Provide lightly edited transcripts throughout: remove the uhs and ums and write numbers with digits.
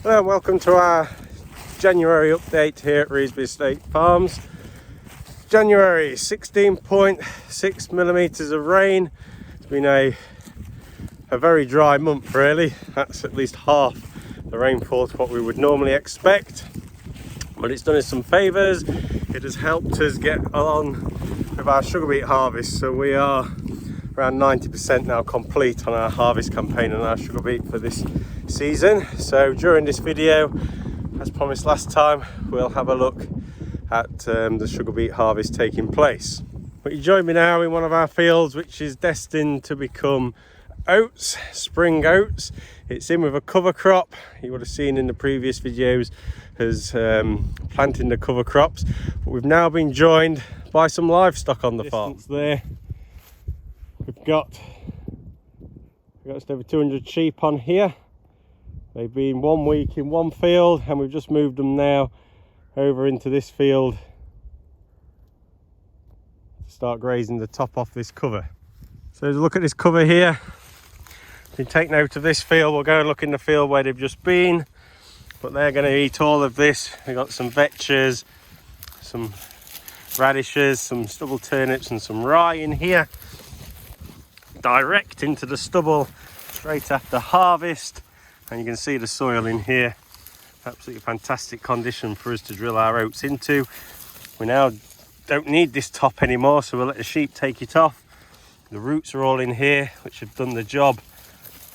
Hello and welcome to our January update here at Revesby Estate Farms. January, 16.6 millimetres of rain. It's been a very dry month really. That's at least half the rainfall to what we would normally expect. But it's done us some favours. It has helped us get along with our sugar beet harvest. So we are around 90% now complete on our harvest campaign on our sugar beet for this season. So during this video, as promised last time, we'll have a look at the sugar beet harvest taking place. But you join me now in one of our fields which is destined to become oats, spring oats. It's in with a cover crop. You would have seen in the previous videos as planting the cover crops, but we've now been joined by some livestock on the farm. There we've got just over 200 sheep on here. They've been 1 week in one field and we've just moved them now over into this field to start grazing the top off this cover. So as a look at this cover here, if you take note of this field, we'll go and look in the field where they've just been, but they're going to eat all of this. We've got some vetches, some radishes, some stubble turnips and some rye in here, direct into the stubble straight after harvest. And you can see the soil in here, absolutely fantastic condition for us to drill our oats into. We now don't need this top anymore, so we'll let the sheep take it off. The roots are all in here, which have done the job,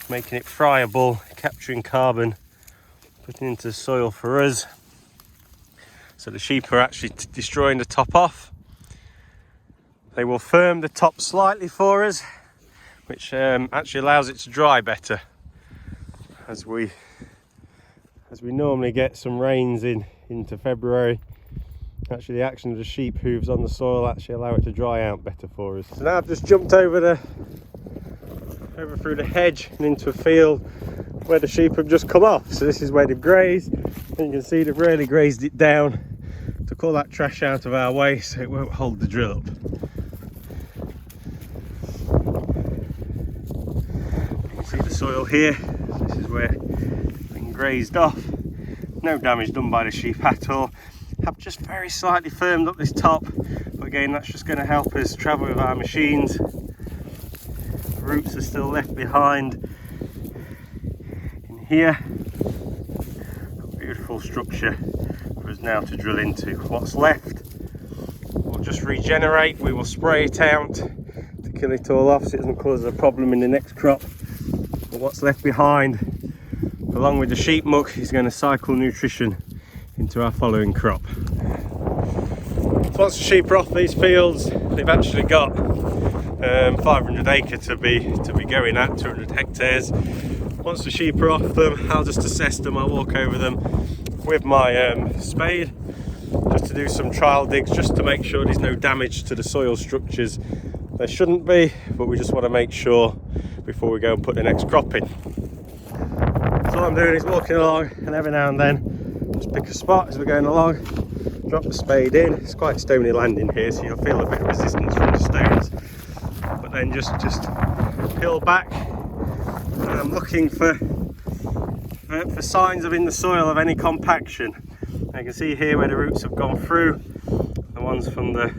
making it friable, capturing carbon, putting into the soil for us. So the sheep are actually destroying the top off. They will firm the top slightly for us, which actually allows it to dry better. As we normally get some rains into February, actually the action of the sheep hooves on the soil actually allow it to dry out better for us. So now I've just jumped over through the hedge and into a field where the sheep have just come off. So this is where they've grazed, and you can see they've really grazed it down, took all that trash out of our way so it won't hold the drill up. You can see the soil here. This is where it's been grazed off. No damage done by the sheep at all. Have just very slightly firmed up this top, but again that's just going to help us travel with our machines. The roots are still left behind in here. A beautiful structure for us now to drill into. What's left will just regenerate. We will spray it out to kill it all off so it doesn't cause a problem in the next crop. But what's left behind, along with the sheep muck, is going to cycle nutrition into our following crop. So once the sheep are off these fields, they've actually got 500 acre to be going at, 200 hectares. Once the sheep are off them, I'll just assess them. I'll walk over them with my spade just to do some trial digs, just to make sure there's no damage to the soil structures. There shouldn't be, but we just want to make sure before we go and put the next crop in. So all I'm doing is walking along, and every now and then just pick a spot as we're going along, drop the spade in. It's quite stony land in here, so you'll feel a bit of resistance from the stones, but then just peel back, and I'm looking for signs of in the soil of any compaction. You can see here where the roots have gone through. The ones from the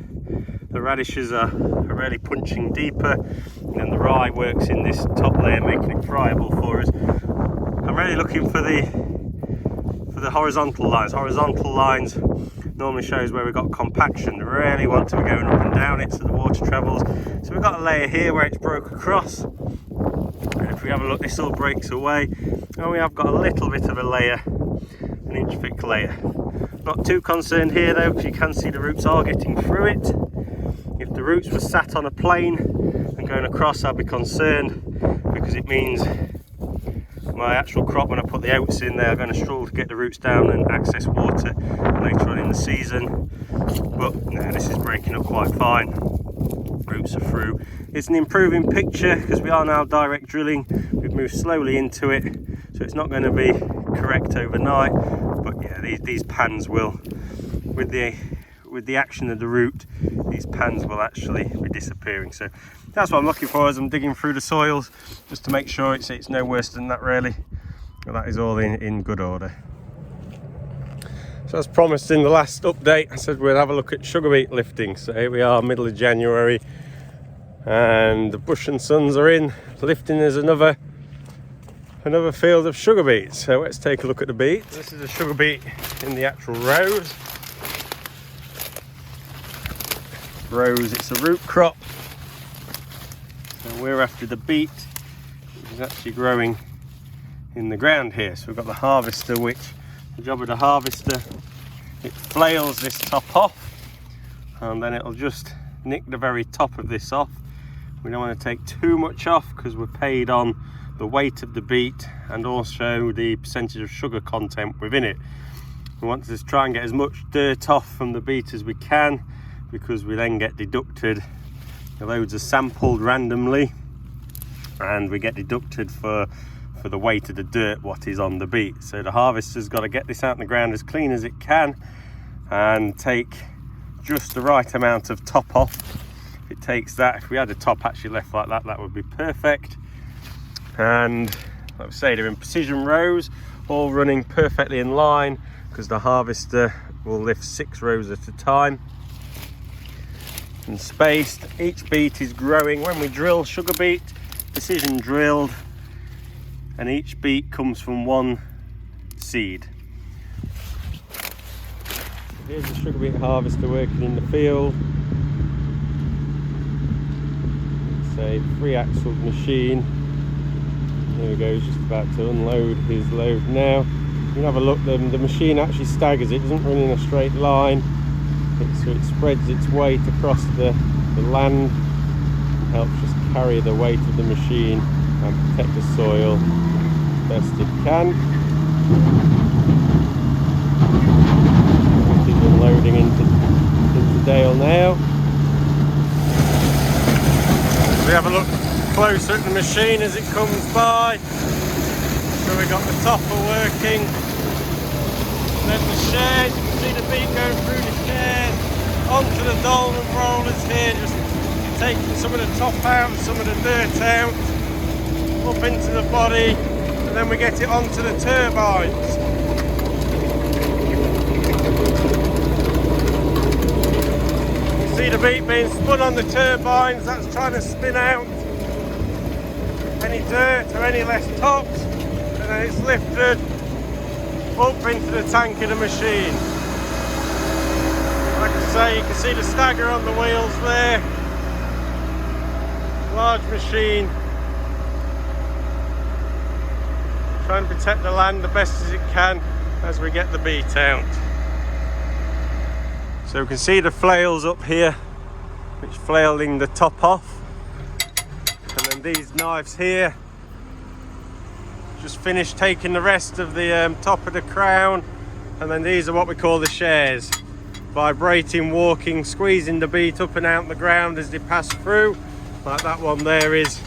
radishes are really punching deeper, and then the rye works in this top layer, making it friable for us. I'm really looking for the horizontal lines. Horizontal lines normally shows where we've got compaction. We really want to be going up and down it so the water travels. So we've got a layer here where it's broke across, and if we have a look, this all breaks away, and we have got a little bit of a layer, an inch thick layer. Not too concerned here though, because you can see the roots are getting through it. If the roots were sat on a plane and going across, I'd be concerned, because it means my actual crop, when I put the oats in, they're going to struggle to get the roots down and access water later on in the season. But no, this is breaking up quite fine. Roots are through. It's an improving picture because we are now direct drilling. We've moved slowly into it, so it's not going to be correct overnight. But yeah, these pans will, with the action of the root, these pans will actually be disappearing. So that's what I'm looking for as I'm digging through the soils, just to make sure it's no worse than that really. But that is all in good order. So as promised in the last update, I said we'd have a look at sugar beet lifting. So here we are, middle of January, and the Bush and Sons are in lifting. There's another field of sugar beets. So let's take a look at the beet. This is a sugar beet in the actual rows. It's a root crop. So we're after the beet, which is actually growing in the ground here. So we've got the harvester, which the job of the harvester, it flails this top off, and then it'll just nick the very top of this off. We don't want to take too much off because we're paid on the weight of the beet and also the percentage of sugar content within it. We want to just try and get as much dirt off from the beet as we can, because we then get deducted. The loads are sampled randomly and we get deducted for the weight of the dirt what is on the beet. So the harvester's got to get this out in the ground as clean as it can and take just the right amount of top off. If it takes that, if we had the top actually left like that, that would be perfect. And like I say, they're in precision rows, all running perfectly in line, because the harvester will lift 6 rows at a time and spaced. Each beet is growing. When we drill sugar beet, precision drilled, and each beet comes from one seed. Here's the sugar beet harvester working in the field. It's a 3-axled machine. There we go, he's just about to unload his load now. You can have a look, the machine actually staggers, it doesn't run in a straight line. So it spreads its weight across the land and helps just carry the weight of the machine and protect the soil best it can. It is unloading into Dale now. We have a look closer at the machine as it comes by. So we've got the topper working. Then the shares, you can see the beet going through the shares onto the dolman rollers here, just taking some of the top out, some of the dirt out, up into the body, and then we get it onto the turbines. You see the beet being spun on the turbines, that's trying to spin out any dirt or any less tops, and then it's lifted up into the tank of the machine. Like I say, you can see the stagger on the wheels there. Large machine. Trying to protect the land the best as it can as we get the beet out. So we can see the flails up here, which flailing the top off. And then these knives here just finished taking the rest of the top of the crown, and then these are what we call the shares. Vibrating, walking, squeezing the beet up and out the ground as they pass through, like that one there is,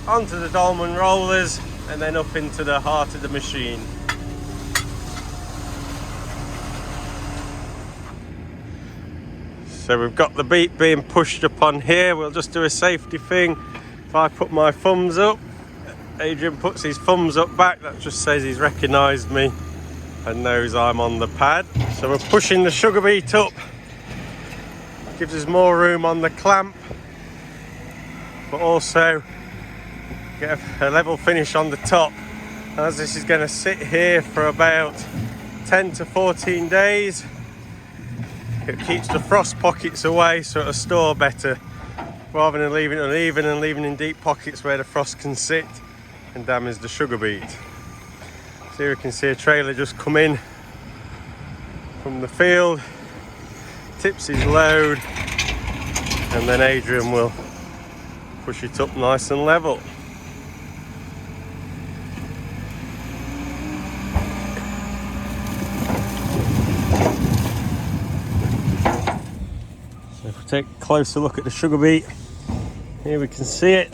onto the dolman rollers and then up into the heart of the machine. So we've got the beet being pushed up on here. We'll just do a safety thing. If I put my thumbs up, Adrian puts his thumbs up back, that just says he's recognised me and knows I'm on the pad. So we're pushing the sugar beet up, gives us more room on the clamp, but also get a level finish on the top. As this is going to sit here for about 10 to 14 days, it keeps the frost pockets away so it'll store better, rather than leaving it uneven and leaving in deep pockets where the frost can sit and damage the sugar beet. So here we can see a trailer just come in from the field, tips his load, and then Adrian will push it up nice and level. So if we take a closer look at the sugar beet, here we can see it.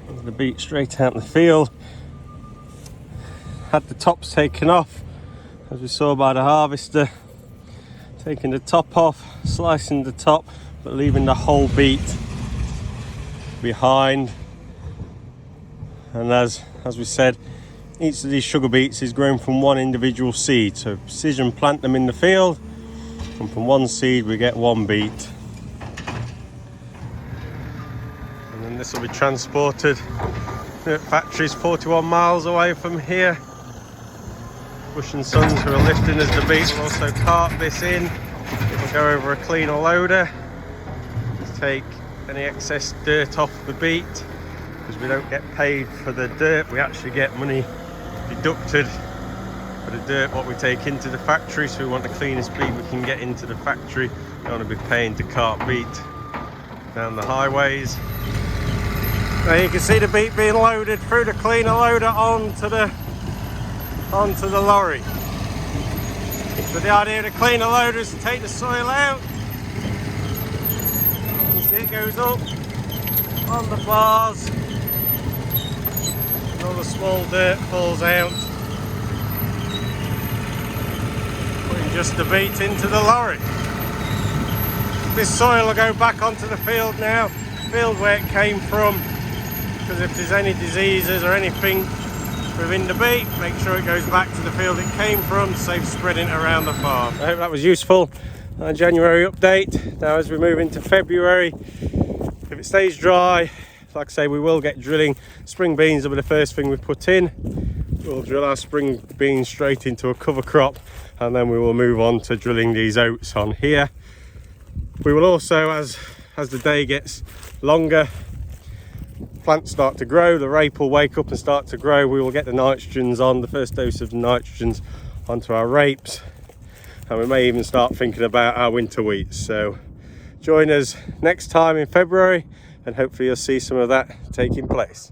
There's the beet straight out in the field. Had the tops taken off, as we saw by the harvester, taking the top off, slicing the top, but leaving the whole beet behind. And as as we said, each of these sugar beets is grown from one individual seed. So precision plant them in the field, and from one seed we get one beet. And then this will be transported to factories 41 miles away from here. Bush and Sons, who are lifting us the beet, will also cart this in. It will go over a cleaner loader to take any excess dirt off the beet, because we don't get paid for the dirt, we actually get money deducted for the dirt what we take into the factory. So we want the cleanest beet we can get into the factory. We don't want to be paying to cart beet down the highways. Now you can see the beet being loaded through the cleaner loader onto the lorry. So the idea of the cleaner loader is to take the soil out. You see it goes up on the bars, and all the small dirt falls out, putting just the beet into the lorry. This soil will go back onto the field now, field where it came from, because if there's any diseases or anything within the beet, make sure it goes back to the field it came from, save spreading it around the farm. I hope that was useful. January update. Now as we move into February, if it stays dry, like I say, we will get drilling. Spring beans will be the first thing we put in. We'll drill our spring beans straight into a cover crop, and then we will move on to drilling these oats on here. We will also, as the day gets longer, plants start to grow, the rape will wake up and start to grow. We will get the nitrogens on, the first dose of nitrogens onto our rapes, and we may even start thinking about our winter wheats. So join us next time in February, and hopefully you'll see some of that taking place.